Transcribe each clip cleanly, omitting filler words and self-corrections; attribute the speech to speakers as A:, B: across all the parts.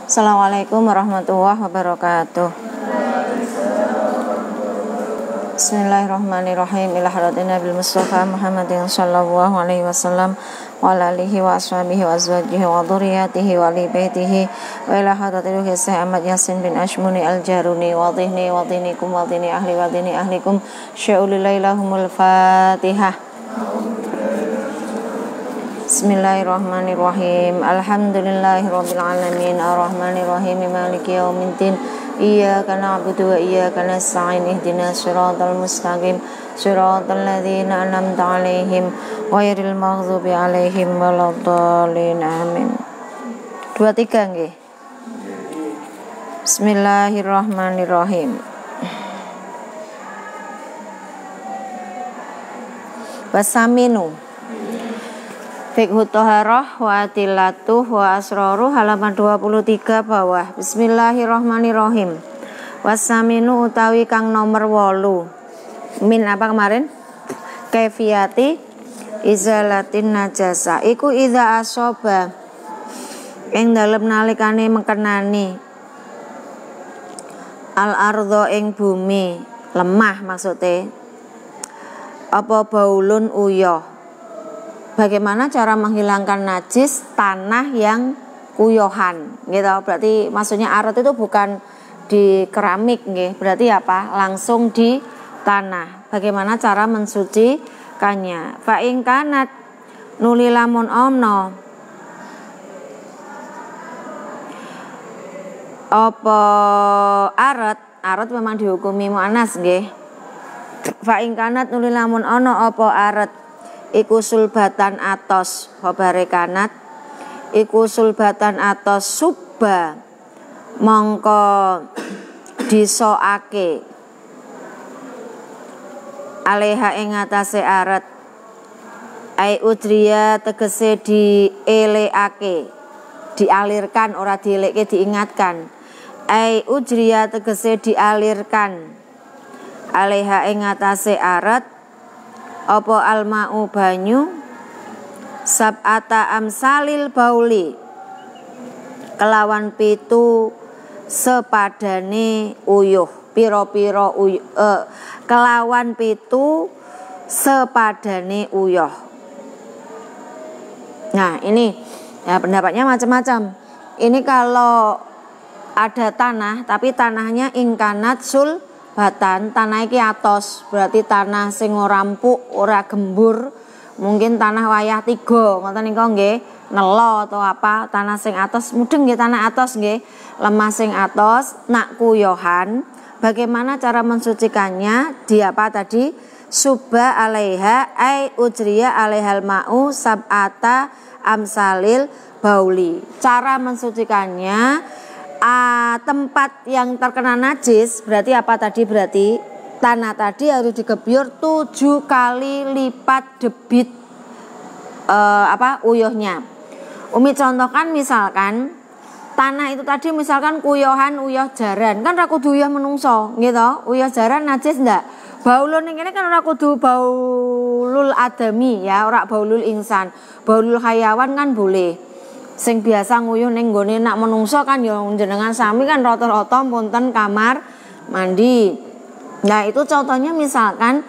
A: Assalamualaikum warahmatullahi wabarakatuh. Bismillahirrahmanirrahim. Ila hadratina bil Mustafa Muhammadin sallallahu alaihi wasallam wa ala alihi wa ashabihi wa azwajihi wa dhurriyyatihi wa li baitihi wa ila hadratil Syekh Ahmad Yasin bin Ashmuni al-Jaruni wa dhihni wa dhinikum wa dhini ahli wa dhini ahlikum sya'ulilailahumul Fatihah. Bismillahirrahmanirrahim. Alhamdulillahirabbil alamin arrahmanirrahim maliki yaumiddin. Iyyaka na'budu wa iyyaka nasta'in ihdinas siratal mustaqim siratal ladzina an'amta 'alaihim ghairil maghdubi 'alaihim waladdallin. Amin. 23 nggih. Bismillahirrahmanirrahim. Wasaminu Fikhu Toharoh wa Atilatuh wa Asroruh halaman 23 bawah. Bismillahirrahmanirrahim. Wasaminu utawi kang nomor 8. Min apa kemarin? Kaifiyati izalatin najasa. Iku idza asoba ing dalem nalikane mengkenani al ardo ing bumi lemah maksudnya. Apa baulun uyah. Bagaimana cara menghilangkan najis tanah yang kuyohan gitu. Berarti maksudnya arat itu bukan di keramik nggih. Berarti apa? Langsung di tanah. Bagaimana cara mensucikannya? Fa in kanat nuli lamun ono apa arat memang dihukumi muannas nggih. Fa in kanat nuli lamun ono apa arat iku sulbatan atos khabare kanat iku sulbatan atos subba mongko disoake aleha ing atase arat ai udriya tegese dieleake dialirkan ora dieleke diingatkan ai udriya tegese dialirkan aleha ing atase arat apa alma'u banyu sab'ata amsalil bauli kelawan pitu sepadane uyuh pira-pira kelawan pitu sepadane uyuh. Nah ini ya pendapatnya macam-macam. Ini kalau ada tanah tapi tanahnya ingkanat sul batan, tanah iki atos, berarti tanah sing ora empuk, ora gembur, mungkin tanah wayah 3, ngoten niku nggih, nelo atau apa, tanah sing atos, mudeng nggih tanah atos nggih, lemah sing atos, nak kuyohan. Bagaimana cara mensucikannya? Di apa tadi? Subba alaiha ai ujriya alaihal ma'u sab'ata amsalil bauli. Cara mensucikannya tempat yang terkena najis berarti apa tadi? Berarti tanah tadi harus digebyur 7 kali lipat debit uyuhnya. Umi contohkan misalkan tanah itu tadi misalkan kuyohan uyuh jaran kan ra kudu uyuh menungso gitu. Uyuh jaran najis ndak? Baulun ini kan ora kudu baulul adami ya, ora baulul insan. Baulul hayawan kan boleh. Sing biasa nguyuh ning nggone nak menungso kan ya jenengan sami kan rata-rata punten kamar mandi. Nah, itu contohnya misalkan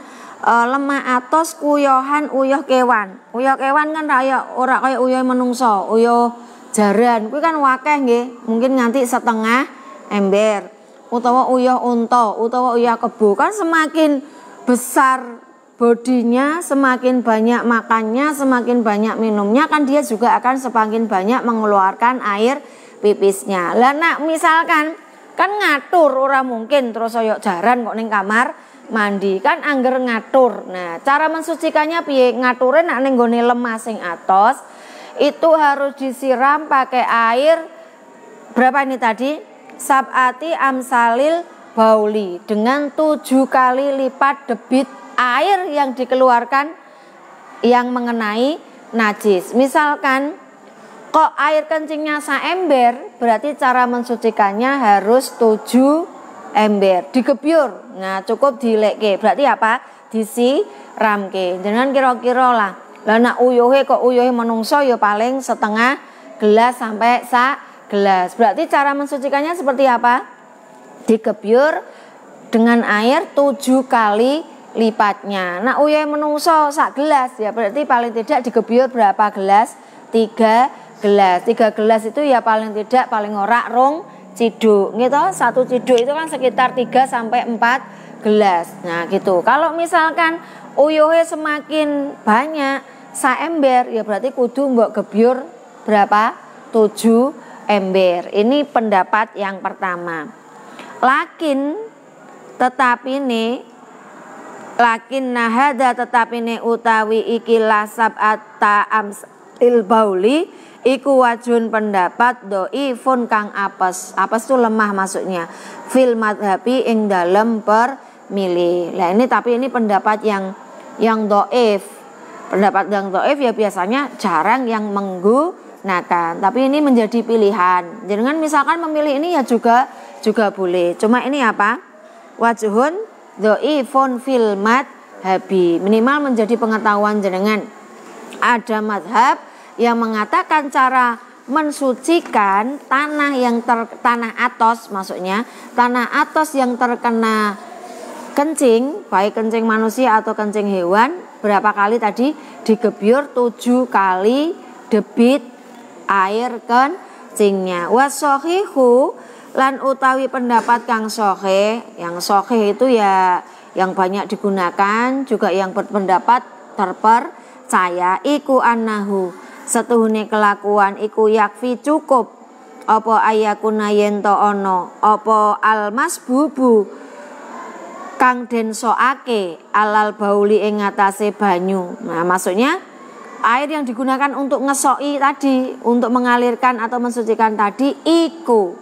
A: lemah atos kuyohan uyuh kewan. Uyuh kewan kan ora kaya uyuh menungso, uyuh jaran. Kuwi kan wakeh nggih, mungkin nganti setengah ember. Utawa uyuh unta, utawa uyuh kebo kan semakin besar bodinya, semakin banyak makannya, semakin banyak minumnya kan dia juga akan semakin banyak mengeluarkan air pipisnya. Lah nak misalkan kan ngatur ora mungkin terus oyok jaran kok ning kamar mandi kan angger ngatur. Nah, cara mensucikannya piye? Ngature nak ning gone lemah sing atos itu harus disiram pakai air berapa ini tadi? Sab'ati amsalil bauli dengan 7 kali lipat debit air yang dikeluarkan yang mengenai najis. Misalkan kok air kencingnya saember, berarti cara mensucikannya harus 7 ember. Digebyur. Nah, cukup dilekke. Berarti apa? Disiramke. Jangan kira-kira lah. Lah nek uyuhe kok uyuhe menungso ya paling setengah gelas sampai sak gelas. Berarti cara mensucikannya seperti apa? Digebyur dengan air 7 kali lipatnya. Nah, uyuhe menungso sak gelas ya berarti paling tidak digebyur berapa gelas? 3 gelas. 3 gelas itu ya paling tidak paling ora rong ciduk gitu. 1 ciduk itu kan sekitar 3 sampai 4 gelas. Nah, gitu. Kalau misalkan uyuhe semakin banyak saember ya berarti kudu mbok gebyur berapa? 7 ember. Ini pendapat yang pertama. Lakin nahada tetapine utawi iki lasab atta amsil bauli iku wajun pendapat dhaifun kang apes. Apes itu lemah maksudnya. Fil madhabi ing dalem permilih. Lah ini pendapat yang dhaif. Pendapat yang dhaif ya biasanya jarang yang menggunakan. Tapi ini menjadi pilihan. Jangan misalkan memilih ini ya juga boleh. Cuma ini apa? Wajhun dhaifun fil madhabi. Minimal menjadi pengetahuan jenengan. Ada madhab yang mengatakan cara mensucikan tanah atos, maksudnya tanah atos yang terkena kencing, baik kencing manusia atau kencing hewan, berapa kali tadi? Digebyur 7 kali debit air kencingnya. Wasohihu lan utawi pendapat kang sahih, yang sahih itu ya yang banyak digunakan, juga yang berpendapat terpercaya iku annahu setuhune kelakuan iku yakfi cukup apa ayakuna yen to ana apa almasbubu kang den soake alal bauli ing ngatasé banyu. Nah, maksudnya air yang digunakan untuk ngesoki tadi, untuk mengalirkan atau mensucikan tadi iku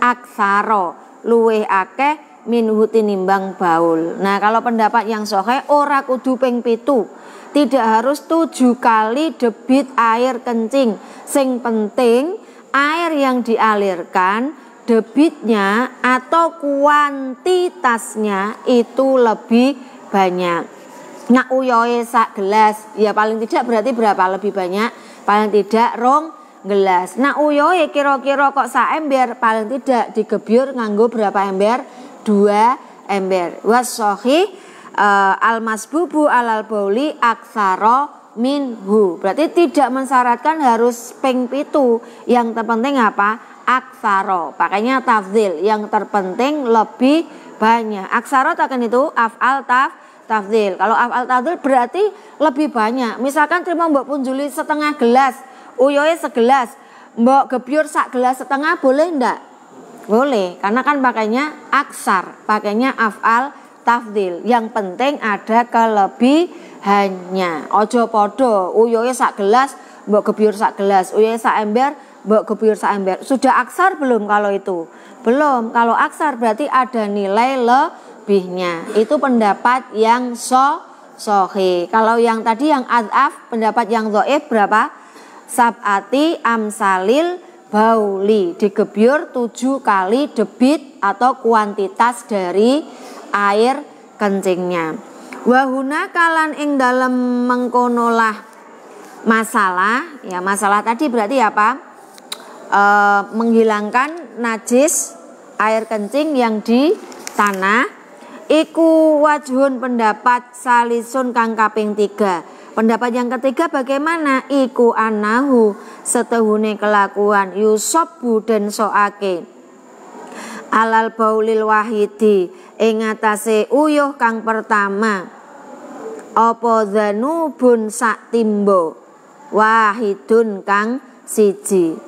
A: aksaro luweh akeh minhu tinimbang baul. Nah, kalau pendapat yang sahih ora kudu ping 7. Tidak harus 7 kali debit air kencing. Sing penting air yang dialirkan debitnya atau kuantitasnya itu lebih banyak. Nah, uyohe sak gelas ya paling tidak berarti berapa lebih banyak? Paling tidak rong gelas. Nah, uyohe kira-kira kok sak ember, paling tidak digebyur nganggo berapa ember? 2 ember. Wasohi almasbubu alal bauli aksaro minhu. Berarti tidak mensyaratkan harus ping 7. Yang terpenting apa? Aksaro, pakainya tafdhil, yang terpenting lebih banyak. Aksaro takkan itu af'al tafdhil. Kalau af'al tafdhil berarti lebih banyak. Misalkan terima mbok punjuli setengah gelas, uyohe segelas, mbok gebyur sak gelas setengah, boleh ndak? Boleh, karena kan pakainya aksar, pakainya af'al tafdhil. Yang penting ada kelebihannya. Ojo podo, uyohe sak gelas, mbok gebyur sak gelas, uyohe sak ember, mbok gebyur sak ember. Sudah aksar belum kalau itu? Belum. Kalau aksar berarti ada nilai lebihnya. Itu pendapat yang sahih. Kalau yang tadi yang adaf, pendapat yang dhaif berapa? Sab'ati amsalil bauli. Digebyur 7 kali debit atau kuantitas dari air kencingnya. Wahuna kalan ing dalem mengkonolah masalah. Ya, masalah tadi berarti apa? Menghilangkan najis air kencing yang di tanah iku wajhun pendapat salisun kang kaping 3. Pendapat yang ketiga bagaimana? Iku anahu setuhune kelakuan yusobu den soake alal baulil wahidi ing atase uyuh kang pertama apa dzanubun sak timbo wahidun kang siji.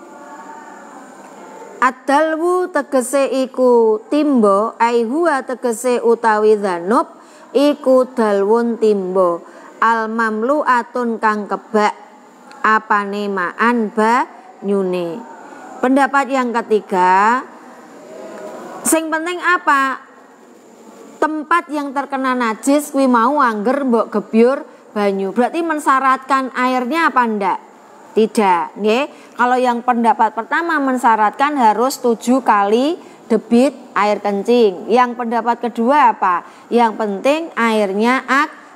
A: Adalwu tegese iku timbo, aihuwa tegese utawi dzanub iku dalwun timbo, al mamluatun kang kebak apane ma'an banyune. Pendapat yang ketiga, sing penting apa? Tempat yang terkena najis kuwi mau angger mbok gebyur banyu. Berarti mensyaratkan airnya apa ndak? Tidak, nggih. Kalau yang pendapat pertama mensyaratkan harus 7 kali debit air kencing. Yang pendapat kedua apa? Yang penting airnya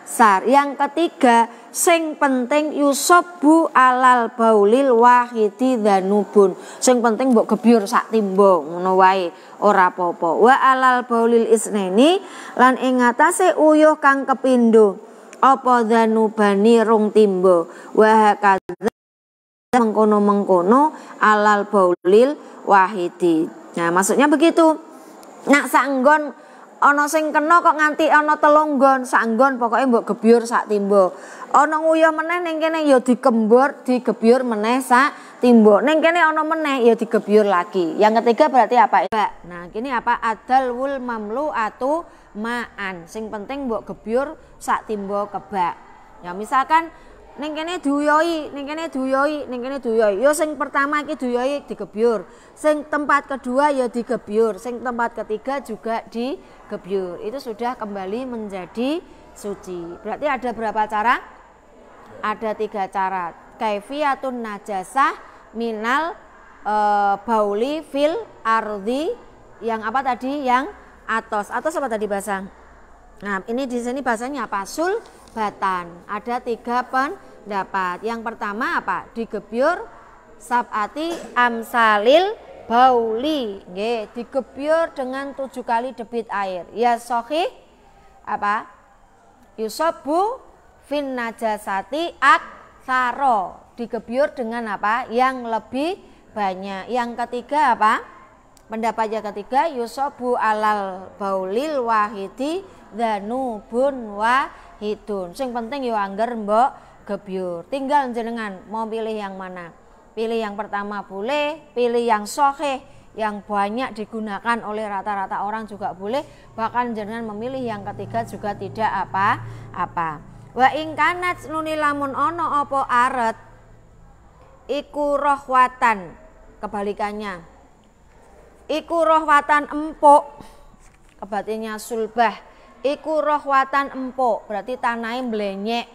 A: sar. Yang ketiga, sing penting yusobu alal baulil wahidi dzanubun. Sing penting mbok gebyur sak timba ngono wae, ora apa-apa. Wa alal baulil isneni lan ing ngatasé uyuh kang kepindho apa dzanubani rong timba. Wa hakadza mengkono-mengkono alal baulil wahidi. Nah, maksudnya begitu. Nak sanggon ana sing kena kok nganti ana 3 nggon, sanggon pokoke mbok gebyur sak timba. Ana nguyuh meneh ning kene ya dikembur, digebyur meneh sak timba. Ning kene ana meneh ya digebyur lagi. Yang ketiga berarti apa? Nah, kini apa? Adal wul mamlu atu ma'an. Sing penting mbok gebyur sak timba kebak. Ya misalkan ning kene diuyoi, ning kene diuyoi, ning kene diuyoi. Ya sing pertama iki diuyoi digebyur. Sing tempat kedua ya digebyur, sing tempat ketiga juga digebyur. Itu sudah kembali menjadi suci. Berarti ada berapa cara? Ada 3 cara. Kaifiyatun najasah minal bauli fil ardi. Yang apa tadi? Yang atos. Atos apa tadi bahasa? Nah, ini di sini bahasanya apa? Sulbatan. Ada 3 pendapat. Yang pertama apa? Digebyur sab'ati amsalil bauli. Nggih, digebyur dengan 7 kali debit air. Ya sahih apa? Yusabu fin najasati aktsara. Digebyur dengan apa? Yang lebih banyak. Yang ketiga apa? Pendapat yang ketiga yusabu alal baulil wahidi dzanubun wahidun. Sing penting yo angger mbok gebyur. Tinggal jenengan mau pilih yang mana. Pilih yang pertama boleh, pilih yang sahih, yang banyak digunakan oleh rata-rata orang juga boleh. Bahkan jenengan memilih yang ketiga juga tidak apa-apa. Wa ing kanat nuni lamun ono apa aret iku rohwatan, kebalikannya. Iku rohwatan empuk, kebatinya sulbah. Iku rohwatan empuk, berarti tanahnya blenyek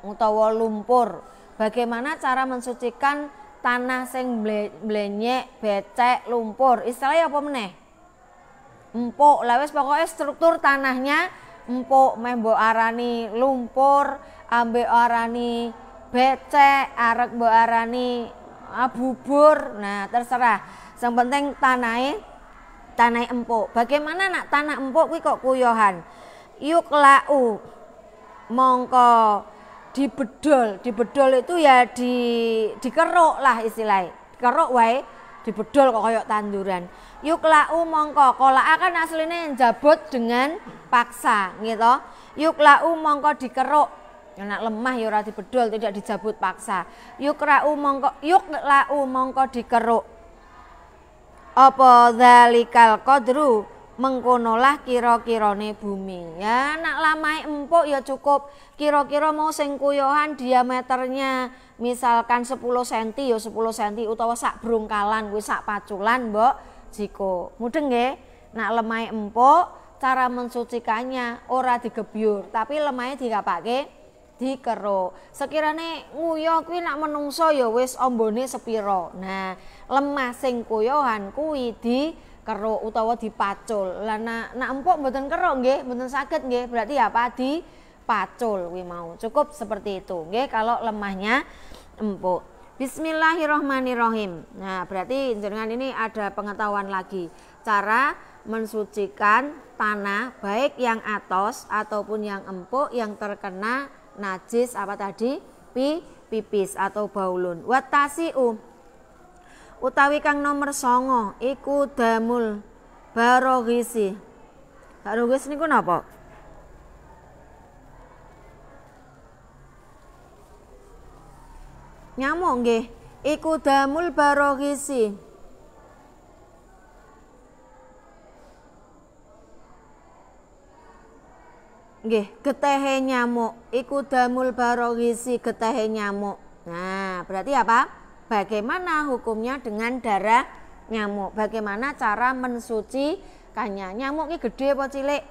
A: utawa lumpur. Bagaimana cara mensucikan tanah sing blenyek, becek, lumpur? Istilahnya apa meneh? Empuk. Lah wis pokoke struktur tanahnya empuk, meh mbok arani lumpur, ambek arani becek, arek mbok arani bubur. Nah, terserah. Yang penting tanah empuk. Bagaimana nak tanah empuk kuwi kok kuyohan? Yuklau mongko dibedol itu ya dikeruk lah istilahnya, keruk wae dibedol kok koyok tanduran. Yuklau mongko kolak kan aslinya jabut dengan paksa gitu. Yuklau mongko dikeruk, nak lemah ya ora dibedol, tidak dijabut paksa. Yuklau mongko dikeruk. Apa dzalikal qadru mengkonolah kira-kirane bumi. Ya nak lamae empuk ya cukup kira-kira mau sing kuyohan diameternya misalkan 10 cm ya 10 cm utawa sak brungkalan kuwi sak paculan mbok jiko. Mudeng nggih. Nak lemahe empuk cara mensucikannya ora digebyur tapi lemahe dikapake dikeruk. Sekirane nguyuh kuwi nak menungso ya wis ambone sepira. Nah, lemah sing kuyohan kuwi dikeruk utawa dipacul. Lah nak empuk mboten keruk nggih, mboten saged nggih. Berarti apa? Dipacul kuwi mau. Cukup seperti itu nggih kalau lemahnya empuk. Bismillahirrahmanirrahim. Nah, berarti jenengan ini ada pengetahuan lagi cara mensucikan tanah baik yang atos ataupun yang empuk yang terkena najis apa tadi? Pipis atau baulun. Watasiu utawi kang nomor 9 iku damul baroghisi. Baroghis niku napa? Nyamuk nggih. Iku damul baroghisi. Nggih, getehe nyamuk. Iku damul baroghisi, getehe nyamuk. Nah, berarti apa? Bagaimana hukumnya dengan darah nyamuk? Bagaimana cara mensucikannya? Nyamuk ini gede apa cilik?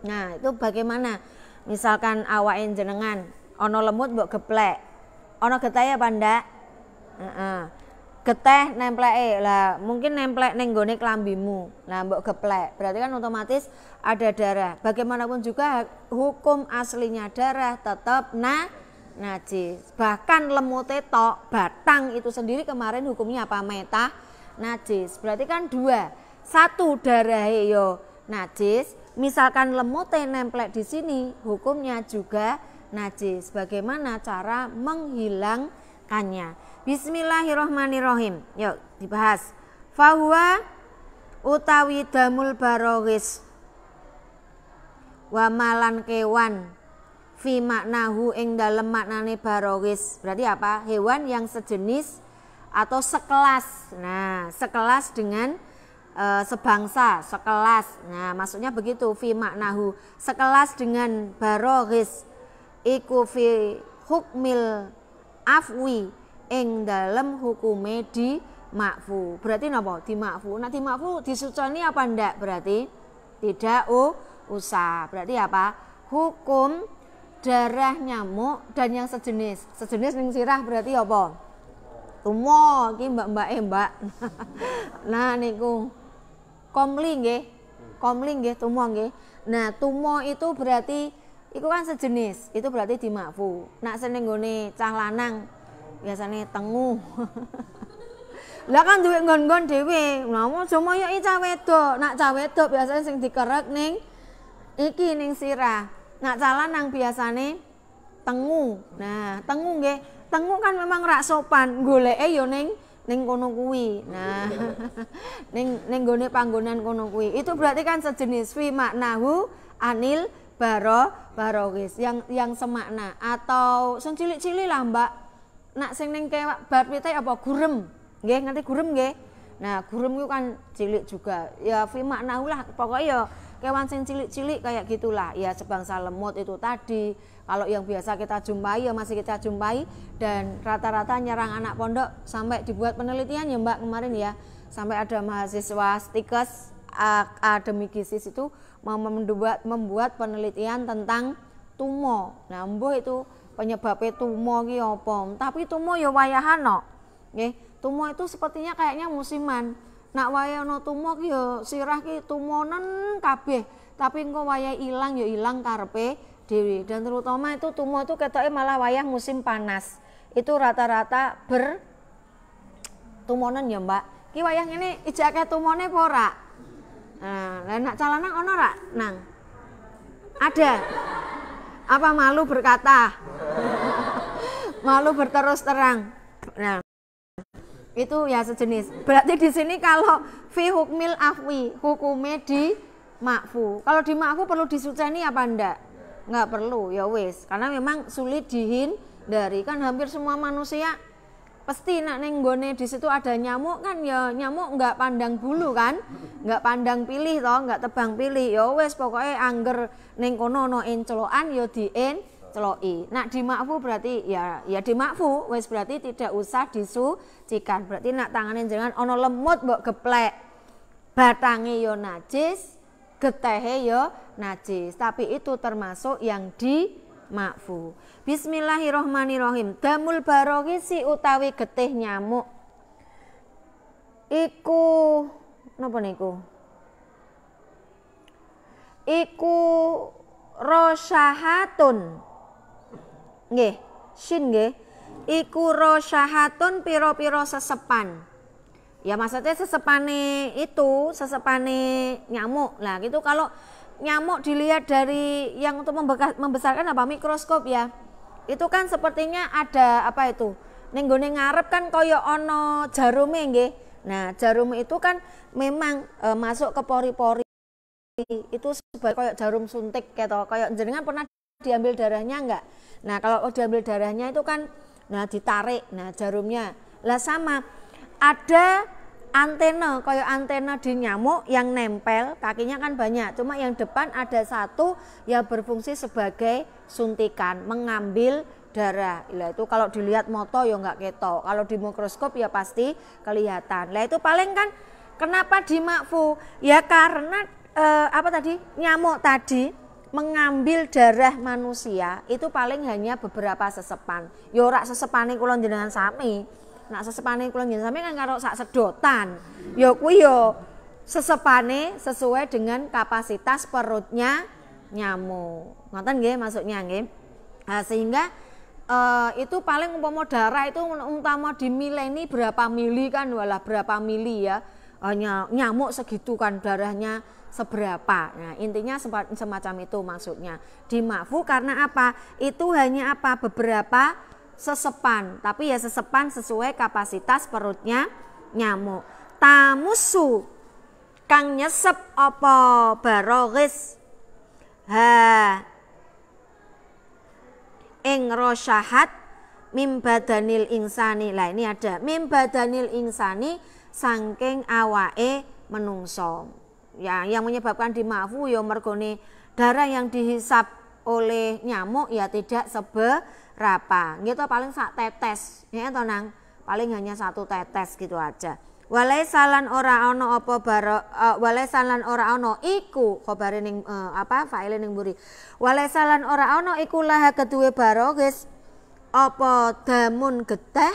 A: Nah, itu bagaimana? Misalkan awake jenengan ana lemut mbok geplek. Ana getehe apa ndak? geteh nempleke lah, mungkin nemplek ning gone klambimu. Nah, mbok geplek, berarti kan otomatis ada darah. Bagaimanapun juga hukum aslinya darah tetap najis. Bahkan lemute tok, batang itu sendiri kemarin hukumnya apa? Meta najis. Berarti kan dua. Satu darah yo najis, misalkan lemute nemplek di sini, hukumnya juga najis. Bagaimana cara menghilangkannya? Bismillahirrohmanirrohim. Yuk dibahas. Fahuwa utawi damul barogis wa malan kewan fi maknahu ing dalem maknane barogis. Berarti apa? Hewan yang sejenis atau sekelas. Nah, sekelas dengan sebangsa, sekelas. Nah, maksudnya begitu, fi maknahu, sekelas dengan barogis iku fi hukmil afwi ing dalem hukume di makfu. Berarti napa? Di makfu. Nah, di makfu disuconi apa ndak? Berarti tidak usah. Berarti apa? Hukum darah nyamuk dan yang sejenis. Sejenis ning sirah berarti apa? Tumo, iki mbak. Nah niku komli nggih. Komli nggih, tumo nggih. Nah, tumo itu berarti iku kan sejenis. Itu berarti di makfu. Nak seneng nggone cah lanang biasanya tengu. Lah kan duwe nggon-nggon dhewe. Nah, aja moyoki cah wedok. Nak cah wedok biasanya sing dikerek ning iki ning sirah. Nak cah lanang biasane tengu. Nah, tengu nggih. Tengu kan memang rak sopan. Goleke ya ning kono kuwi. Nah, ning gone panggonan kono kuwi. Itu berarti kan sejenis fi maknahu anil barogis yang semakna atau sing cilik-cilik lah, Mbak. Nak sing ning bar pite apa gurem. Nggih, ngerti gurem nggih? Nah, gurem itu kan cilik juga. Ya fi maknahu lah, pokoknya ya kewan sing cilik-cilik kayak gitulah. Ya sebangsa lemut itu tadi. Kalau yang biasa kita jumpai ya masih kita jumpai dan rata-rata nyerang anak pondok sampai dibuat penelitian ya Mbak kemarin ya. Sampai ada mahasiswa stikes akademikisis itu mau membuat penelitian tentang tumo. Nah, mbuh itu penyebabnya tumo ki apa? Tapi tumo ya wayahan no. Nggih, tumo itu sepertinya kayaknya musiman. Nak wayah tumo ki ya sirah ki tumonen kabeh. Tapi engko wayah ilang ya ilang karepe dhewe. Dan terutama itu tumo itu ketoke malah wayah musim panas. Itu rata-rata tumonen ya, Mbak. Ki wayah ngene ijake tumone apa ora? Nah, lah nak calanang ono ora? Nang. Ada. Apa malu berkata? Malu berterus terang. Nah, itu ya sejenis. Berarti di sini kalau fi hukmil afwi, hukume di makfu. Kalau di makfu perlu disuceni apa ndak? Nggak perlu, ya wis. Karena memang sulit dihindari. Kan hampir semua manusia pasti nak ning nggone di situ ada nyamuk kan ya nyamuk nggak pandang bulu kan, nggak pandang pilih toh, nggak tebang pilih. Ya wis pokoknya angger ning kono ono encelokan ya dienceloki. Nak di makfu berarti ya di makfu wis berarti tidak usah disucikan. Berarti nak tangane jenengan ono lemut mbok geplek. Batange ya najis, getehe ya najis. Tapi itu termasuk yang di makfu. Bismillahirrohmanirrohim. Damul barogisi utawi getih nyamuk iku napa niku? Iku rosyahatun. Nggih, shin nggih. Iku rosyahatun piro-piro sesepan. Ya maksudnya sesepane itu, sesepane nyamuk. Lah gitu kalau nyamuk dilihat dari yang untuk membesarkan apa mikroskop ya. Itu kan sepertinya ada apa itu? Ning gone ngarep kan kaya ana jarume nggih. Nah, jarum itu kan memang masuk ke pori-pori. Itu sebagai kayak jarum suntik gitu. Kayak jenengan pernah diambil darahnya enggak? Nah, kalau diambil darahnya itu kan ditarik. Nah, jarumnya. Lah sama ada antena, kayak antena di nyamuk yang nempel, kakinya kan banyak, cuma yang depan ada satu yang berfungsi sebagai suntikan, mengambil darah. Lah itu kalau dilihat moto ya nggak ketok, kalau di mikroskop ya pasti kelihatan. Lah itu paling kan kenapa di makfu? Ya karena nyamuk tadi mengambil darah manusia itu paling hanya beberapa sesepan. Ya ora sesepane kula jenengan sami. nak sesepane kula nggih sami kan karo sak sedotan. Ya kuwi ya sesepane sesuai dengan kapasitas perutnya nyamuk. Ngoten nggih maksudnya nggih. Nah, sehingga itu paling umpama darah itu umpama dimileni berapa mili kan walah berapa mili ya. Nyamuk segitu kan darahnya seberapa. Nah, intinya semacam itu maksudnya. Dimakfu karena apa? Itu hanya apa? Beberapa sesepan, tapi ya sesepan sesuai kapasitas perutnya nyamuk. Tamusu kang nyesep apa barogis ing rosyahat mim badanil insani. Lah ini ada mim badanil insani saking awake menungso. Ya, yang menyebabkan dimakfu ya mergone darah yang dihisap oleh nyamuk ya tidak seberapa. Gitu paling sak tetes, ya toh Nang. Paling hanya 1 tetes gitu aja. Walaisalan ora ana apa walaisalan ora ana iku khabare ning faile ning mburi. Walaisalan ora ana iku laha keduwe barogis apa damun geteh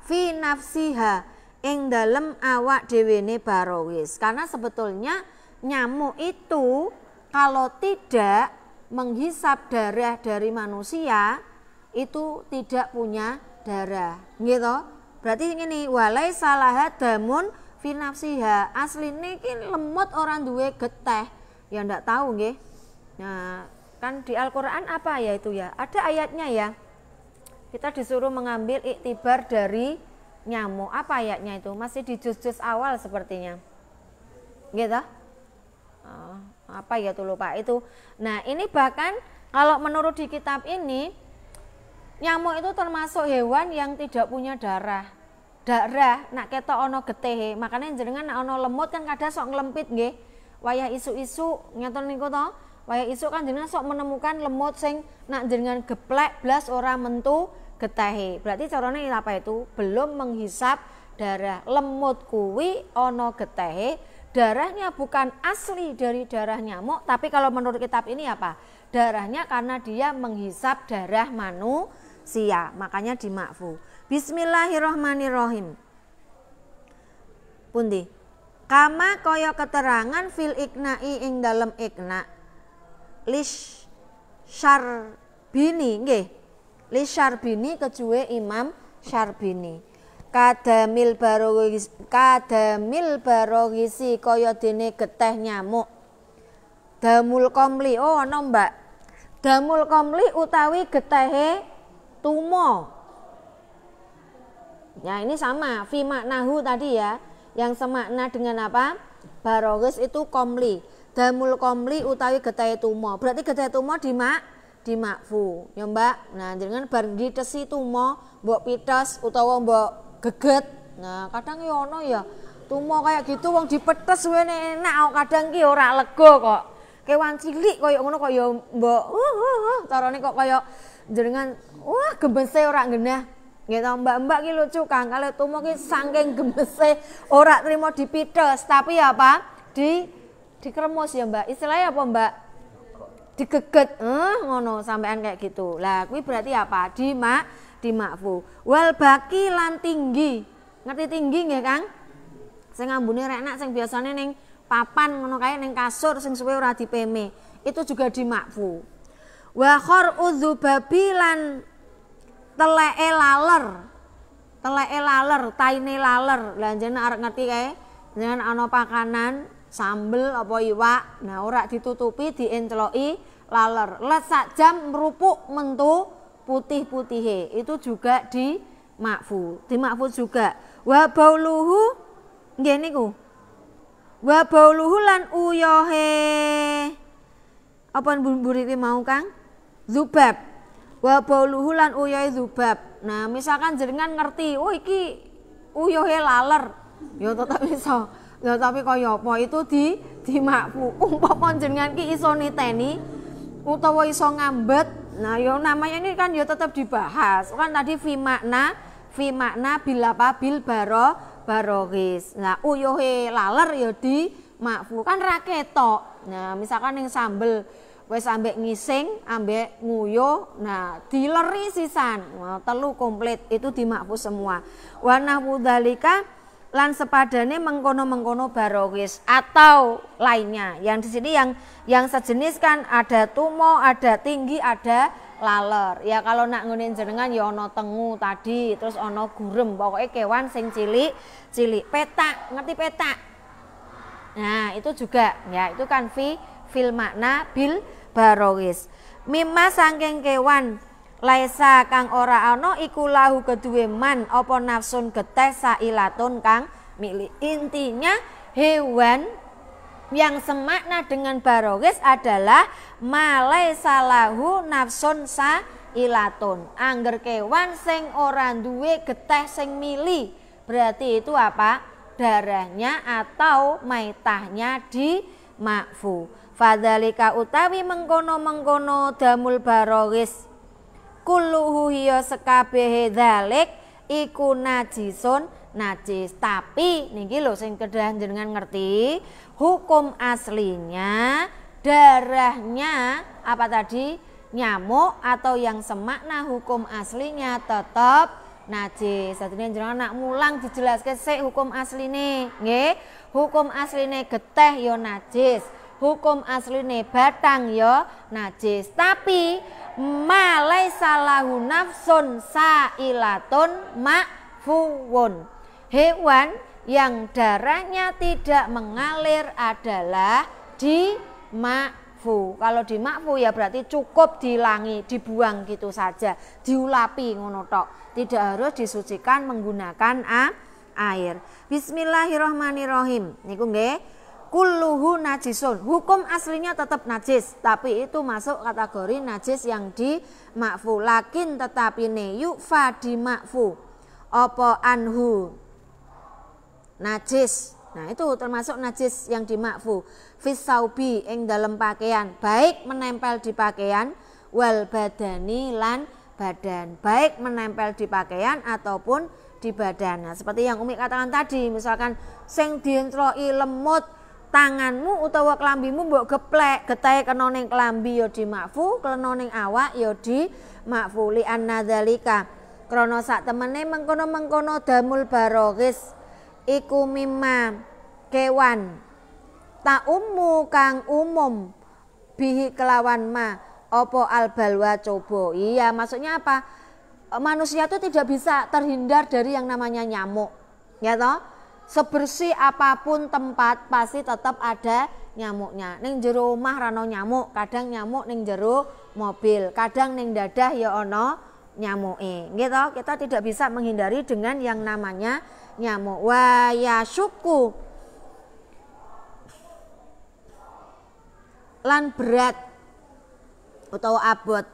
A: fi nafsiha ing dalem awak dhewene barowis. Karena sebetulnya nyamuk itu kalau tidak menghisap darah dari manusia itu tidak punya darah, gitu. Berarti ini walai salaha damun fi nafsiha. Asline iki lemot orang duwe geteh. Ya ndak tahu nggih. Nah, kan di Al-Qur'an apa ya itu ya? Ada ayatnya ya. Kita disuruh mengambil iktibar dari nyamuk. Apa ayatnya itu? Masih di juz-juz awal sepertinya. Gitu? Apa ya tuh lupa itu. Nah, ini bahkan kalau menurut di kitab ini nyamuk itu termasuk hewan yang tidak punya darah. Darah nak ketok ono getehe. Makanya jenengan nak ono lemut kan kadang sok nglempit nggih. Wayah isu-isu ngeten niku to. Wayah isu kan jenengan sok menemukan lemut sing nak jenengan geplek blas ora mentu getehe. Berarti carane apa itu? Belum menghisap darah. Lemut kuwi ono getehe, darahnya bukan asli dari darah nyamuk, tapi kalau menurut kitab ini apa? Darahnya karena dia menghisap darah manusia, makanya dimakfu. Bismillahirrahmanirrahim. Pundi? Kama kaya keterangan fil ikna'i ing dalem ikna. Lish Syarbini nggih. Lish Syarbini kejuwe Imam Syarbini. Kadamil barogisi kaya dene geteh nyamuk. Damul komli, oh ana Mbak. Damul komli utawi getehe tumo. Ya ini sama, fi maknahu tadi ya, yang semakna dengan apa? Barogis itu komli. Damul komli utawi getehe tumo. Berarti getehe tumo dimakfu, ya Mbak. Nah, jenengan bar ditesi tumo, mbok pites utawa mbok geget. Nah, kadang ya ono ya tumo kayak gitu wong dipetes wene enak, kadang ki ora lega kok. Kewan cilik koyo ngono kok ya mbok carane kok kaya jenengan wah gembese ora genah. Gitu, mbak-mbak ki lucu Kang, kalau tumo ki saking gemese ora trimo dipites, tapi apa? Dikremus ya Mbak. Istilahnya apa Mbak? Digeget. Ngono sampean kayak gitu. Lah kuwi berarti apa? Dimakfu. Wal baki lan tinggi. Ngerti tinggi nggih Kang? Sing ambune reknak sing biasane ning papan ngono kae ning kasur sing suwe ora dipeme. Itu juga dimakfu. Wa khar'u dzubabi lan teleke laler, taine laler. Lah jenengan arep ngerti kae, jenengan ana pakanan, sambel apa iwak, nah ora ditutupi dienceloki laler. Let sak jam merupuk mentu putih-putihe. Itu juga dimakfu juga. Wa bauluhu nggih niku. Wa bauluhu lan uyohe apa mburi mau Kang? Zubab. Wa bauluhu lan uyohe zubab. Nah, misalkan jenengan ngerti, oh iki uyohe laler. Ya tetep iso. Ya tapi kaya apa itu dimakfu. Umpama jenengan ki iso niteni utawa iso ngambet. Nah, ya namanya ini kan ya tetap dibahas. Kan tadi fi makna bil barogis. Nah, uyohe laler ya dimakfu. Kan ra ketok. Nah, misalkan ning sambel wis ambek ngising, ambek nguyuh, nah dileri sisan, nah, telu komplit itu dimakfu semua. Wa nahwu dzalika lan sepadane mengkono-mengkono barowis atau lainnya. Yang di sini yang sejenis kan ada tumo, ada tinggi, ada laler. Ya kalau nak ngene jenengan ya ana tengu tadi, terus ana gurem, pokoknya kewan sing cilik. Petak, ngerti petak? Nah, itu juga ya, itu kan fil makna bil barowis. Mimma saking kewan laisa kang ora ana iku lahu keduwe man apa nafsun getih sailatun kang milik. Intinya hewan yang semakna dengan barowis adalah malaisa lahu nafsun sailatun. Angger kewan sing ora duwe getih sing mili, berarti itu apa? Darahnya atau maitahnya di makfu. Fadzalika utawi mengkono-mengkono damul barowis kulluhu hiya sekabehe dzalik iku najisun najis. Tapi niki lho sing kedah jenengan ngerti, hukum aslinya darahnya apa tadi? Nyamuk atau yang semakna hukum aslinya tetap najis. Satune jenengan nak mulang dijelaske sik hukum asline, nggih. Hukum asline getih ya najis, hukum asline batang ya najis. Tapi malaisa lahu nafsun sailatun makfuun. Hewan yang darahnya tidak mengalir adalah dimakfu. Kalau dimakfu ya berarti cukup dilangi, dibuang gitu saja, diulapi ngono tok. Tidak harus disucikan menggunakan air. Bismillahirrahmanirrahim. Niku nggih. Kulluhu najisun. Hukum aslinya tetap najis, tapi itu masuk kategori najis yang dimakfu. Lakin tetapi ne yufa dimakfu. Apa anhu najis. Nah, itu termasuk najis yang dimakfu. Fisaubi ing dalam pakaian, baik menempel di pakaian wal badani lan badan, baik menempel di pakaian ataupun di badan. Nah, seperti yang Umi katakan tadi, misalkan sing dientroki lemut tanganmu utawa kelambimu mbok geplek, getahe kena ning kelambi ya dimakfu, kena ning awak ya dimakfu. Li anna dzalika krana sak temene mengkono-mengkono damul barowis iku mimma kewan ta ummu kang umum bihi kelawan ma opo albalwa coba. Iya, maksudnya apa? Manusia itu tidak bisa terhindar dari yang namanya nyamuk, ya toh. Sebersih apapun tempat pasti tetap ada nyamuknya. Ning jero omah rano nyamuk, kadang nyamuk ning jero mobil, kadang ning dadah ya ono nyamuke. Gitu, kita tidak bisa menghindari dengan yang namanya nyamuk. Wa yasyuku lan berat utawa abot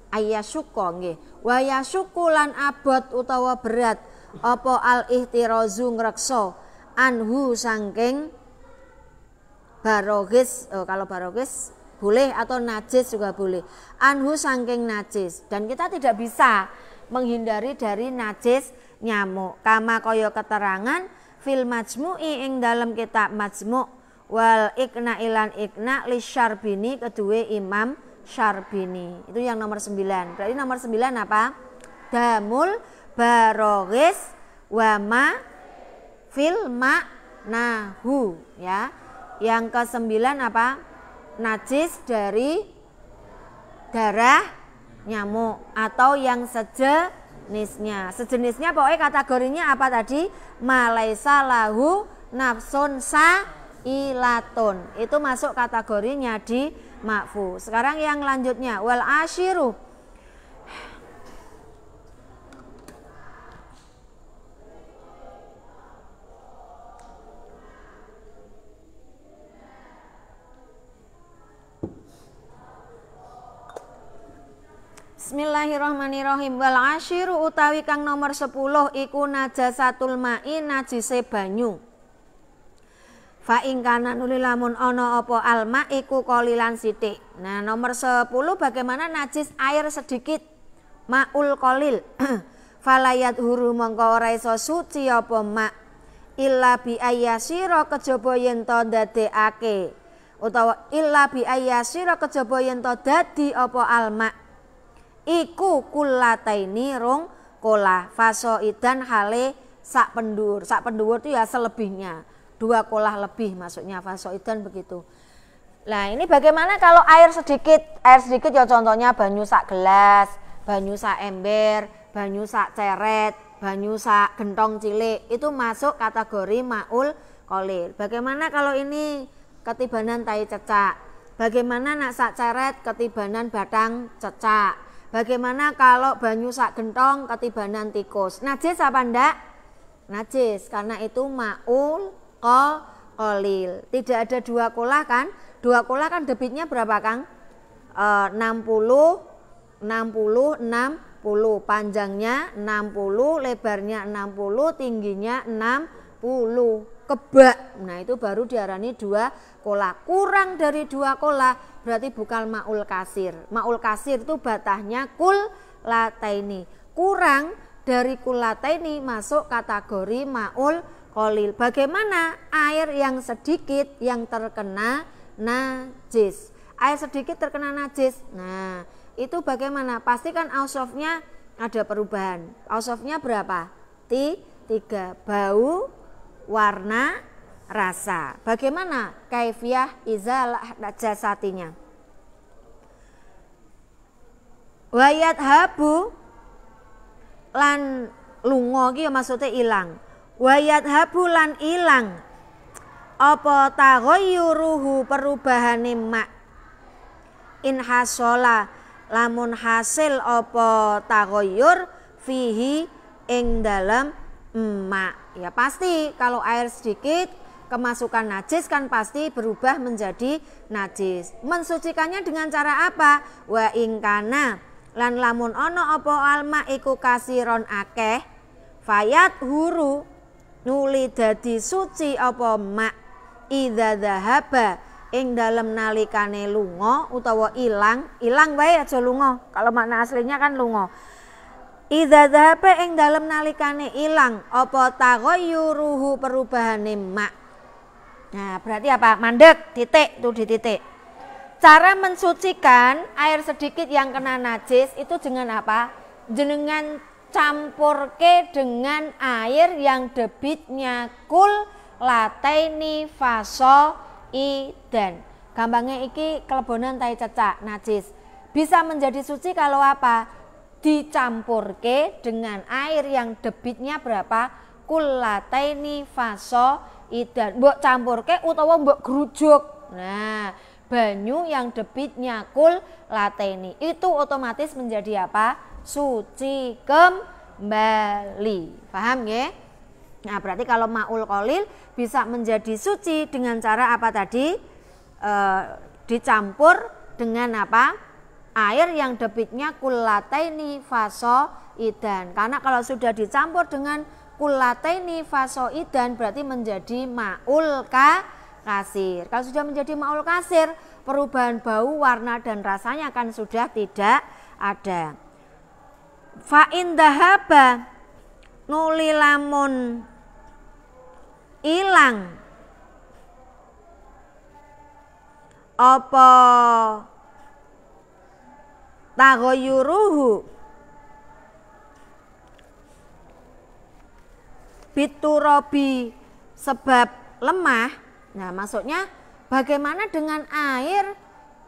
A: ayasyuka nggih. Wa yasyuku lan abot utawa berat apa al ihtirazu ngreksa anhu saking barowis. Kalau barowis boleh atau najis juga boleh. Anhu saking najis, dan kita tidak bisa menghindari dari najis nyamuk. Kama kaya keterangan fil majmu'i ing dalam kitab Majmu' wal ikna ilan ikna li Syarbini kedua Imam Syarbini. Itu yang nomor 9. Berarti nomor 9 apa? Damul barowis wa ma fil ma'nahu, ya. Yang ke-9 apa? Najis dari darah nyamuk atau yang sejenisnya. Sejenisnya pokoknya kategorinya apa tadi? Malaisa lahu nafsun sailatun. Itu masuk kategorinya di makfu. Sekarang yang lanjutnya wal asyiru. Bismillahirrahmanirrahim. Wal asyiru utawi kang nomor 10 iku najasatul ma'i najise banyu. Fa ing kana nuli lamun ana apa alma iku qalilan sithik. Nah, nomor 10 bagaimana najis air sedikit, maul qalil. Falayat huru mongko ora iso suci apa ma illa bi ayyasira kejaba yen to ndadekake utawa illa bi ayyasira kejaba yen to dadi apa alma iku kullataini rong kolah fasoidan hale sak pendur itu ya selebihnya 2 kolah lebih maksudnya fasoidan begitu. Nah ini bagaimana kalau air sedikit ya contohnya banyu sak gelas, banyu sak ember, banyu sak ceret, banyu sak gentong cilik itu masuk kategori maul qalil. Bagaimana kalau ini ketibanan tai cecak? Bagaimana nak sak ceret ketibanan batang cecak? Bagaimana kalau banyu sak gentong ketibanan tikus? Najis apa ndak? Najis karena itu maul qalil. Tidak ada 2 kolah kan? 2 kolah kan debitnya berapa Kang? 60, panjangnya 60, lebarnya 60, tingginya 60, kebak. Nah itu baru diarani 2 kolah. Kurang dari 2 kolah berarti bukan maul kasir. Maul kasir itu batahnya kullataini. Kurang dari kullataini masuk kategori maul qalil. Bagaimana air yang sedikit yang terkena najis? Air sedikit terkena najis. Nah, itu bagaimana? Pastikan ausofnya ada perubahan. Ausofnya berapa? 3. Bau, warna, rasa. Bagaimana kaifiyah izalah najasatinya? Wayat habu lan lungo iki maksudnya ilang. Wayat habu lan ilang apa taghayyuruhu perubahane mak in hasola lamun hasil apa taghayyur fihi ing dalam mak. Ya pasti kalau air sedikit kemasukan najis kan pasti berubah menjadi najis. Mensucikannya dengan cara apa? Wa ingkana lan lamun ono apa alma iku kasiron akeh fayat huru nuli dadi suci apa mak idza dzahaba ing dalem nalikane lunga utawa ilang wae aja lunga. Kalau makna aslinya kan lunga. Idza dzahaba ing dalem nalikane ilang apa taghayyuruhu perubahane mak. Nah, berarti apa? Mandek, titik, tuh di titik. Cara mensucikan air sedikit yang kena najis itu dengan apa? Dengan campurke dengan air yang debitnya kullataini fasoidan. Gampangnya iki kelebonan tai cecak najis. Bisa menjadi suci kalau apa? Dicampurke dengan air yang debitnya berapa? Kullataini fasoidan. Mbok campurke utawa mbok grujuk. Nah, banyu yang debitnya kullataini itu otomatis menjadi apa? Suci kembali. Paham ya? Nah berarti kalau maul qalil bisa menjadi suci dengan cara apa tadi? Dicampur dengan apa? Air yang debitnya kullataini fasoidan. Karena kalau sudah dicampur dengan kullataini fasoidan berarti menjadi maul kasir. Kalau sudah menjadi maul kasir, perubahan bau, warna dan rasanya kan sudah tidak ada. Fa in dhahaba nuli lamun ilang apa taghayyuruhu biturabi sebab lemah. Nah maksudnya bagaimana dengan air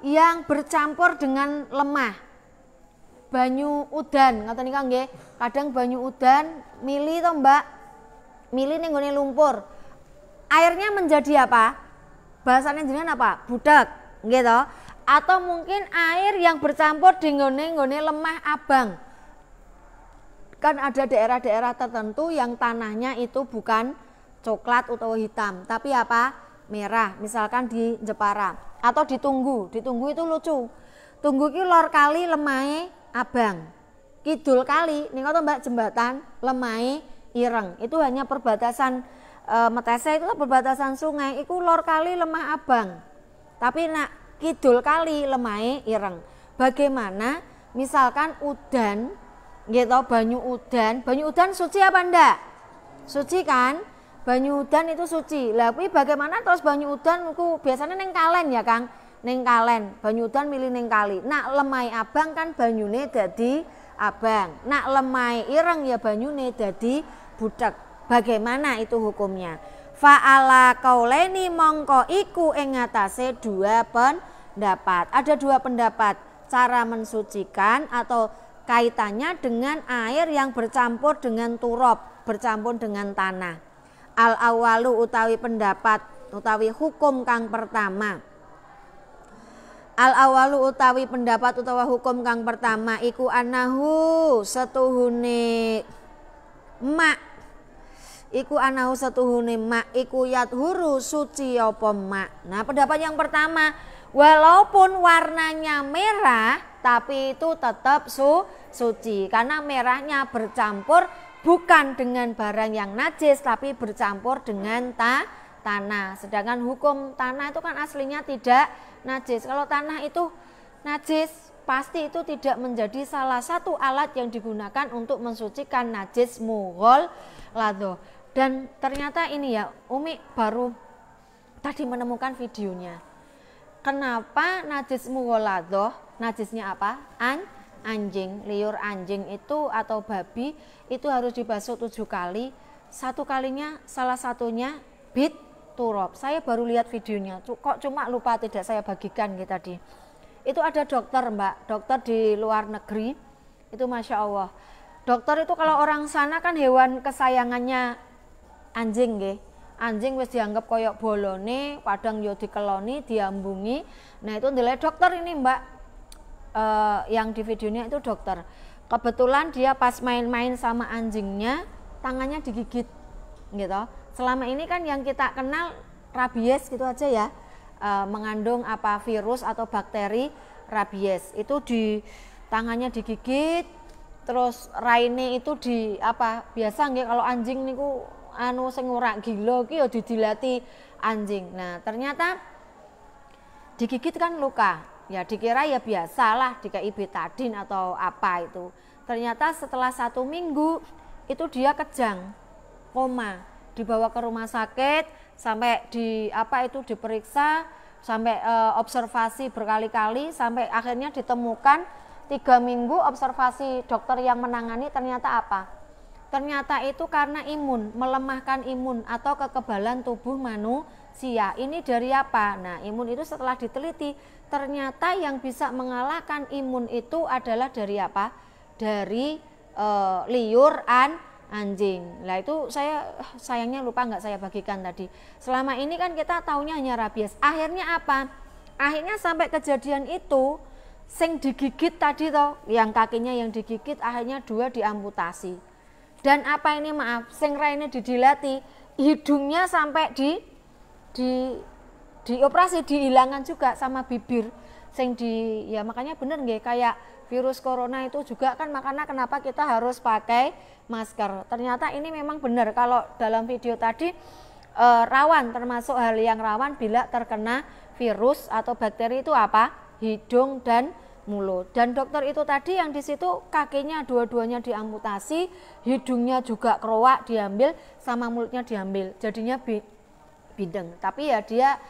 A: yang bercampur dengan lemah? Banyu udan, ngoten niku nggih. Kadang banyu udan mili to, Mbak. Mili ning nggone lumpur. Airnya menjadi apa? Bahasane jenengan apa? Budak, nggih to? Atau mungkin air yang bercampur di nggone lemah abang. Kan ada daerah-daerah tertentu yang tanahnya itu bukan coklat atau hitam, tapi apa? Merah. Misalkan di Jepara atau di Tunggu. Di Tunggu itu lucu. Tunggu iki lor kali lemahe abang, kidul kali ning ngono Mbak jembatan lemahe ireng. Itu hanya perbatasan Metese itu perbatasan sungai, iku lor kali lemah abang. Tapi nak kidul kali lemahe ireng. Bagaimana misalkan udan gitu, banyu udan suci apa ndak? Suci kan? banyu udan itu suci. Lah kuwi bagaimana terus banyu udan ku biasanya ning kalen ya Kang. Ning kalen, banyu udan milih ning kali. Nak lemai abang kan banyune dadi abang. Nak lemai ireng ya banyune dadi butek. Bagaimana itu hukumnya? Fa'ala kauleni mongko iku ing ngatasé dua pendapat. Ada dua pendapat cara mensucikan atau kaitannya dengan air yang bercampur dengan turab, bercampur dengan tanah. Al awalu utawi pendapat utawi hukum kang pertama. Al awalu utawi pendapat utawa hukum kang pertama iku anahu setuhune mak. Iku anahu setuhune mak iku yathuru suci apa mak. Nah, pendapat yang pertama, walaupun warnanya merah tapi itu tetap suci karena merahnya bercampur bukan dengan barang yang najis tapi bercampur dengan tanah. Sedangkan hukum tanah itu kan aslinya tidak najis. Kalau tanah itu najis pasti itu tidak menjadi salah satu alat yang digunakan untuk mensucikan najis mughalladhah. Dan ternyata ini ya, Umi baru tadi menemukan videonya. Kenapa najis mughalladhah? Najisnya apa? Anjing, liur anjing itu atau babi itu harus dibasuh 7 kali. 1 kalinya salah satunya bit turab. Saya baru lihat videonya. Kok cuma lupa tidak saya bagikan gitu tadi. Itu ada dokter Mbak, dokter di luar negeri. Itu Masya Allah. Dokter itu kalau orang sana kan hewan kesayangannya anjing nggih. Anjing wis dianggap koyok bolone, kadang yo dikeloni, diambungi. Nah itu nilai dokter ini Mbak, yang di videonya itu dokter. Kebetulan dia pas main-main sama anjingnya, tangannya digigit, gitu. Selama ini kan yang kita kenal rabies gitu aja ya, mengandung apa virus atau bakteri rabies. Itu di tangannya digigit, terus raine itu di apa? Biasa nggih kalau anjing niku anu sing ora gila ki ya didilati anjing. Nah, ternyata digigit kan luka. Ya dikira ya biasalah dikai betadin atau apa itu. Ternyata setelah 1 minggu itu dia kejang, koma, dibawa ke rumah sakit sampai di apa itu diperiksa, sampai observasi berkali-kali sampai akhirnya ditemukan 3 minggu observasi dokter yang menangani ternyata apa? Ternyata itu karena imun, melemahkan imun atau kekebalan tubuh manusia. Ini dari apa? Nah, imun itu setelah diteliti, ternyata yang bisa mengalahkan imun itu adalah dari apa? Dari liur anjing. Nah itu saya sayangnya lupa nggak saya bagikan tadi. Selama ini kan kita taunya hanya rabies. Akhirnya apa? Akhirnya sampai kejadian itu, sing digigit tadi toh, yang kakinya yang digigit akhirnya 2 diamputasi. Dan apa ini maaf, sing raine didilati, hidungnya sampai dioperasi, dihilangkan juga sama bibir. Sing di ya makanya bener nggih kayak virus corona itu juga kan makanya kenapa kita harus pakai masker. Ternyata ini memang benar kalau dalam video tadi rawan, termasuk hal yang rawan bila terkena virus atau bakteri itu apa? Hidung dan mulut. Dan dokter itu tadi yang di situ kakinya dua-duanya diamputasi, hidungnya juga keroak diambil, sama mulutnya diambil, jadinya bideng. Tapi ya dia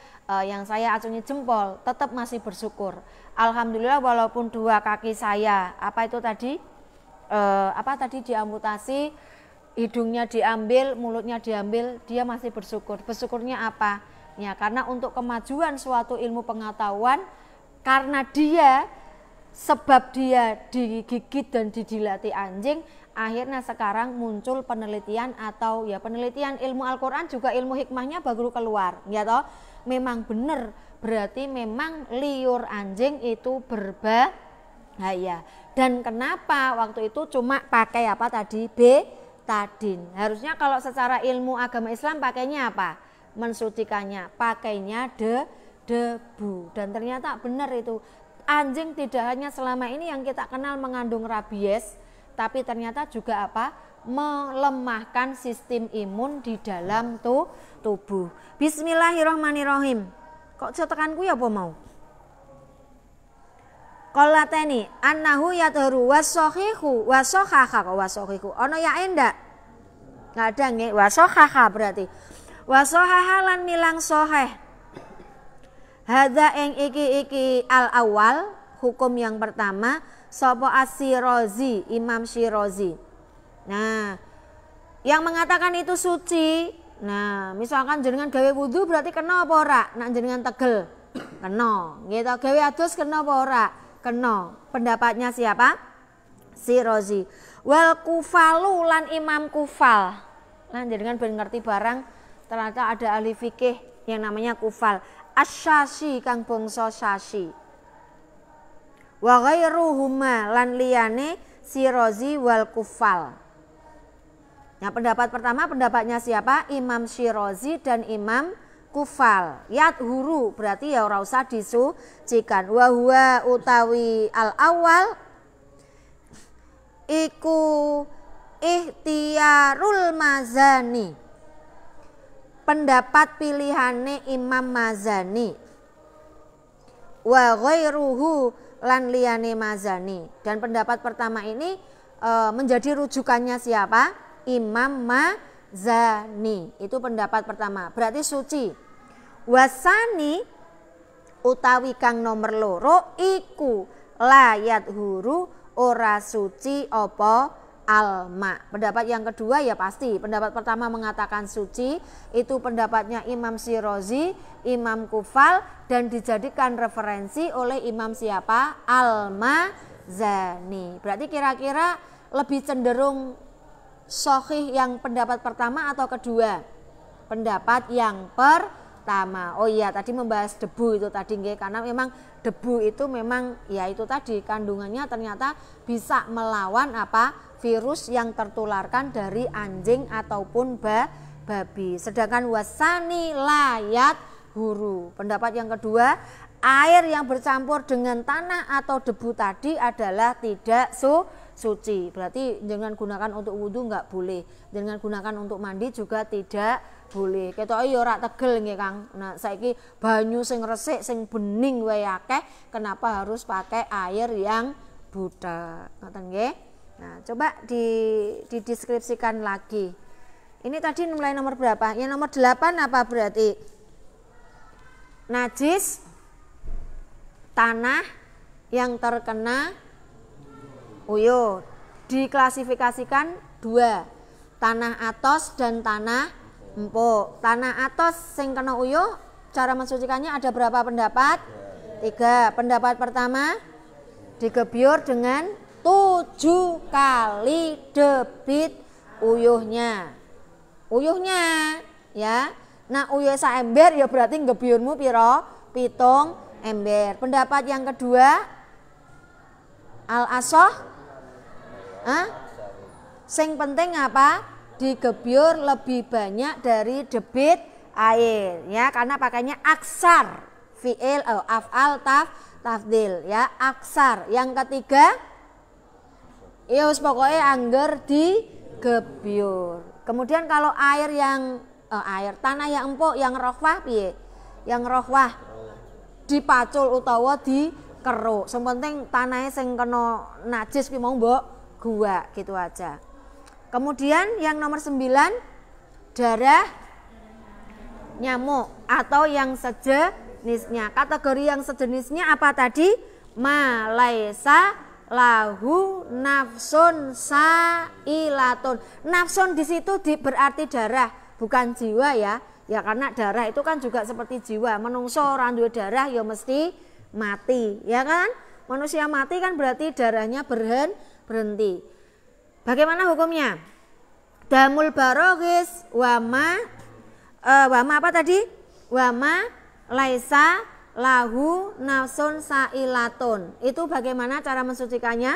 A: yang saya acungi jempol tetap masih bersyukur. Alhamdulillah walaupun 2 kaki saya apa itu tadi diamputasi, hidungnya diambil, mulutnya diambil, dia masih bersyukur. Bersyukurnya apa? Ya karena untuk kemajuan suatu ilmu pengetahuan, karena sebab dia digigit dan didilati anjing, akhirnya sekarang muncul penelitian atau ya penelitian ilmu Al-Quran juga ilmu hikmahnya baru keluar, ya toh. Memang benar, berarti memang liur anjing itu berbahaya. Dan kenapa waktu itu cuma pakai apa tadi? Betadin. Harusnya kalau secara ilmu agama Islam pakainya apa? Mensucikannya, pakainya debu. Dan ternyata benar itu. Anjing tidak hanya selama ini yang kita kenal mengandung rabies, tapi ternyata juga apa? Melemahkan sistem imun di dalam tubuh. Bismillahirrahmanirrahim. Kok cetekanku ya apa mau? Qalateni annahu yadhuru wasahihu wasahaha wasahihu. Ono ya endak? Nggak ada nggih. Wa sohaha berarti. Wa sohaha lan milang soheh. Hadza ing iki al awal, hukum yang pertama sapa Asy-Syirazi, Imam Syirazi. Nah, yang mengatakan itu suci. Nah, misalkan jenengan gawe wudu berarti kena apa ora? Nak jenengan tegel, kena. Gitu, gawe adus kena apa ora? Kena. Pendapatnya siapa? Syirazi. Wal kufalu lan Imam Kufal. Nah, jenengan ben ngerti barang ternyata ada ahli fikih yang namanya kufal. Asy-Syasyi kang bangsa Syasyi. Wa ghairuhuma lan liyane Syirazi wal Kufal. Nah, pendapat pertama pendapatnya siapa? Imam Syirazi dan Imam Kufal. Yadhuru berarti ya ora usah disucikan. Wa huwa utawi al awal iku ikhtiyarul Mazani. Pendapat pilihane Imam Mazani. Wa ghairuhu lan liyane Mazani. Dan pendapat pertama ini menjadi rujukannya siapa? Imam Mazani. Itu pendapat pertama. Berarti suci. Wasani utawi kang nomor loro iku layat huru ora suci apa alma. Pendapat yang kedua ya pasti. Pendapat pertama mengatakan suci. Itu pendapatnya Imam Syirazi, Imam Kufal, dan dijadikan referensi oleh Imam siapa? Al-Mazani. Berarti kira-kira lebih cenderung sahih yang pendapat pertama atau kedua? Pendapat yang pertama. Oh iya, tadi membahas debu itu tadi nggih, karena memang debu itu memang ya itu tadi kandungannya ternyata bisa melawan apa? Virus yang tertularkan dari anjing ataupun babi. Sedangkan wasani layat huru. Pendapat yang kedua, air yang bercampur dengan tanah atau debu tadi adalah tidak suci. Berarti jangan gunakan untuk wudhu nggak boleh. Jangan gunakan untuk mandi juga tidak boleh. Ketoke ya ora tegel nggih Kang. Nah, saiki banyu sing resik sing bening wae akeh, kenapa harus pakai air yang butek? Ngoten nggih. Nah, coba dideskripsikan lagi. Ini tadi mulai nomor berapa? Yang nomor 8 apa berarti? Najis tanah yang terkena uyuh. Diklasifikasikan 2. Tanah atos dan tanah empuk. Tanah atos sing kena uyuh, cara mensucikannya ada berapa pendapat? 3. Pendapat pertama, digebyur dengan 7 kali debit uyuhnya. Uyuhnya ya. Nah, uyuh sak ember ya berarti ngebyurmu piro? 7 ember. Pendapat yang kedua, al-asoh. Sing penting apa? Digebyur lebih banyak dari debit air ya, karena pakainya aksar. Fi'il af'al tafdil ya, aksar. Yang ketiga, ya wis pokoke angger digebyur. Kemudian kalau air yang tanah yang empuk yang rohwah piye? Yang rohwah dipacul utawa dikeruk. Sing penting tanahnya sing kena najis ki mau mbok gua gitu aja. Kemudian yang nomor 9, darah nyamuk atau yang sejenisnya. Kategori yang sejenisnya apa tadi? Ma laisa lahu nafsun sailatun. Nafsun di situ berarti darah, bukan jiwa ya. Ya karena darah itu kan juga seperti jiwa. Menungso ora duwe darah ya mesti mati, ya kan? Manusia mati kan berarti darahnya berhenti. Bagaimana hukumnya? Damul baroghis wama apa tadi? Wama laisa lahu nafsun sailatun. Itu bagaimana cara mensucikannya?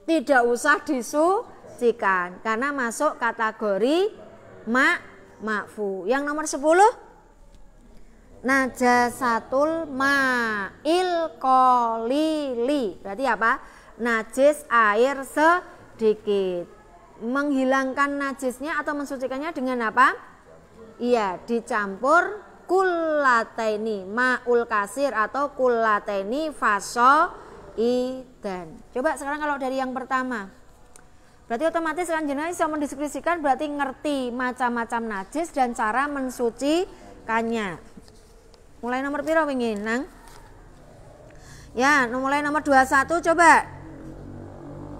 A: Tidak usah disucikan karena masuk kategori ma'fu. Yang nomor 10, najasatul ma'il qalili. Berarti apa? Najis air sedikit. Menghilangkan najisnya atau mensucikannya dengan apa? Iya, dicampur kullataini, ma'ul kasir atau kullataini faso idan. Coba sekarang kalau dari yang pertama, Berarti otomatis kan jenengan bisa mendeskripsikan, berarti ngerti macam-macam najis dan cara mensucikannya. Mulai nomor piro wingi, Nang? Ya, mulai nomor 21 coba.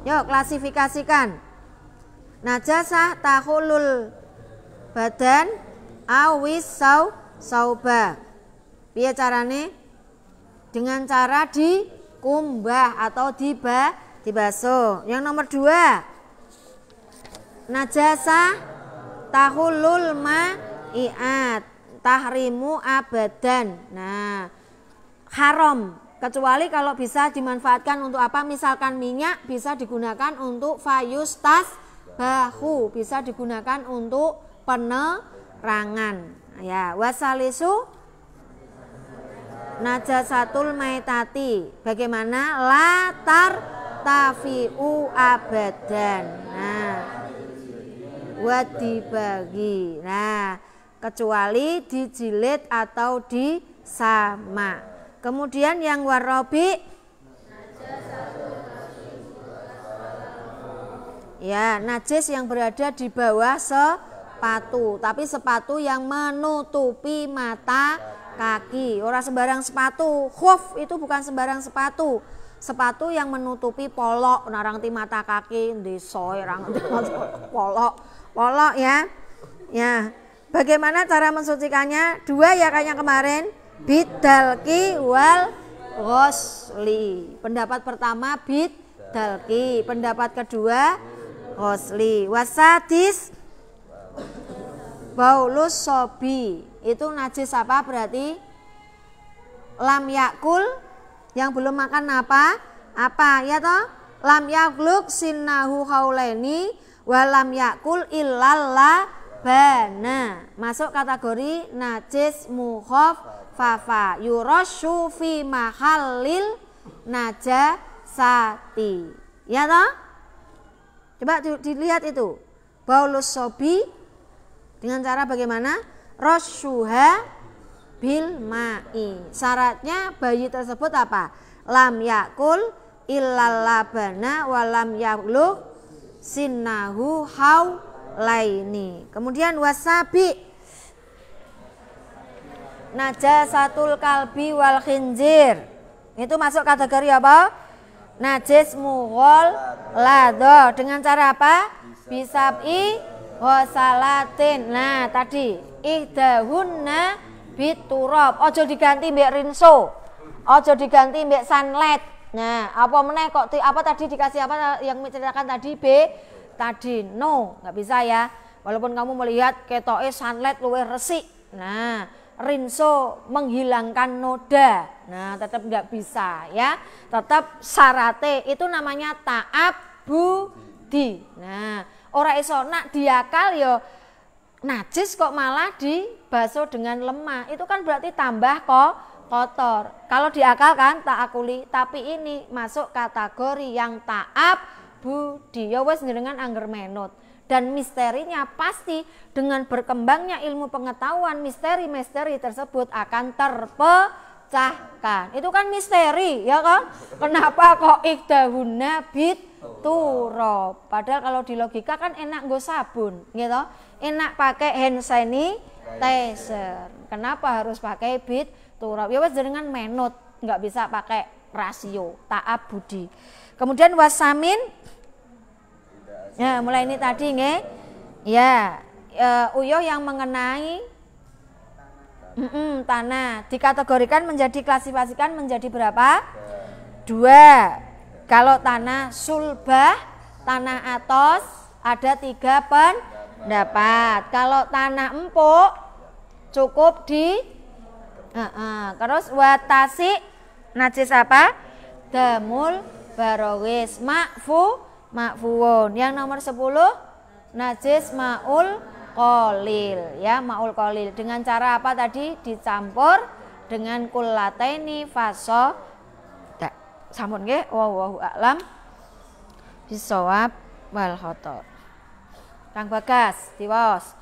A: Yuk klasifikasikan. Najasah tahulul badan awis sauba. Piye carane? Dengan cara dikumbah atau dibasuh. Yang nomor 2. Najasah tahulul ma'iat tahrimu abadan. Nah, haram kecuali kalau bisa dimanfaatkan untuk apa? Misalkan minyak bisa digunakan untuk fayustas bahu, bisa digunakan untuk penerangan. Ya, wasalisu najasatul maitati. Bagaimana? Latar tafi'u abadan. Nah, wadibagi. Nah, kecuali dijilid atau disama. Kemudian yang warobi, ya, najis yang berada di bawah sepatu, tapi sepatu yang menutupi mata kaki. Orang sembarang sepatu. Khuf itu bukan sembarang sepatu. Sepatu yang menutupi polok, narang ti mata kaki, desoy, rang polok ya. Ya. Bagaimana cara mensucikannya? 2 ya kayaknya kemarin. Bidalki wal ghosli. Pendapat pertama bidalki, pendapat kedua ghosli. Wasadis baulus sobi. Itu najis apa berarti? Lam yakul, yang belum makan apa? Apa ya toh? Lam yakluk sinnahu haulaini wa lam yakul illalla bana. Masuk kategori najis mukhaffafa. Yurashu fi mahallil najasati. Ya toh? Coba dilihat itu. Baulus sobi dengan cara bagaimana? Rasyuha bil ma'i. Syaratnya bayi tersebut apa? Lam yakul illal labana wa lam yakluk sinnahu haulaini. Kemudian wasabi najasatul kalbi wal khinzir. Itu masuk kategori apa? Najis mughalladzah. Dengan cara apa? Bisab'i wasalatin. Nah, tadi ihdahunna biturab. Ojo diganti mbek rinso. Ojo diganti mbek sunlight. Nah, apa meneh kok apa tadi dikasih apa yang menceritakan tadi tadi no, nggak bisa ya. Walaupun kamu melihat ketoke sunlight luwih resik. Nah, rinso menghilangkan noda. Nah, tetap nggak bisa ya. Tetap syarate itu namanya ta'abbudi. Nah, ora iso nak diakal yo najis kok malah dibasuh dengan lemah. Itu kan berarti tambah kotor. Kalau diakalkan ta'akuli, tapi ini masuk kategori yang ta'abbudi. Ya wes dengan angger menut. Dan misterinya pasti dengan berkembangnya ilmu pengetahuan, misteri-misteri tersebut akan terpecahkan. Itu kan misteri, ya kan? Kenapa kok ihdahunna biturab? Padahal kalau di logika kan enak nggo sabun, gitu. Enak pakai hand sanitizer. Kenapa harus pakai biturab? Ya wes dengan menut, nggak bisa pakai rasio, ta'abbudi. Kemudian wasamin. Ya, mulai ini tadi nge, ya, uyuh yang mengenai tanah dikategorikan menjadi klasifikasikan menjadi berapa? 2. Kalau tanah sulbah, tanah atos ada 3 pendapat. Kalau tanah empuk cukup terus watasi najis apa? Damul barawis makfuun. Yang nomor 10 najis maul qalil, ya, maul qalil. Dengan cara apa tadi? Dicampur dengan kullataini faso. Sampun nggih, wallahu a'lam bisawab wal khata. Kang Bagas, diwaos.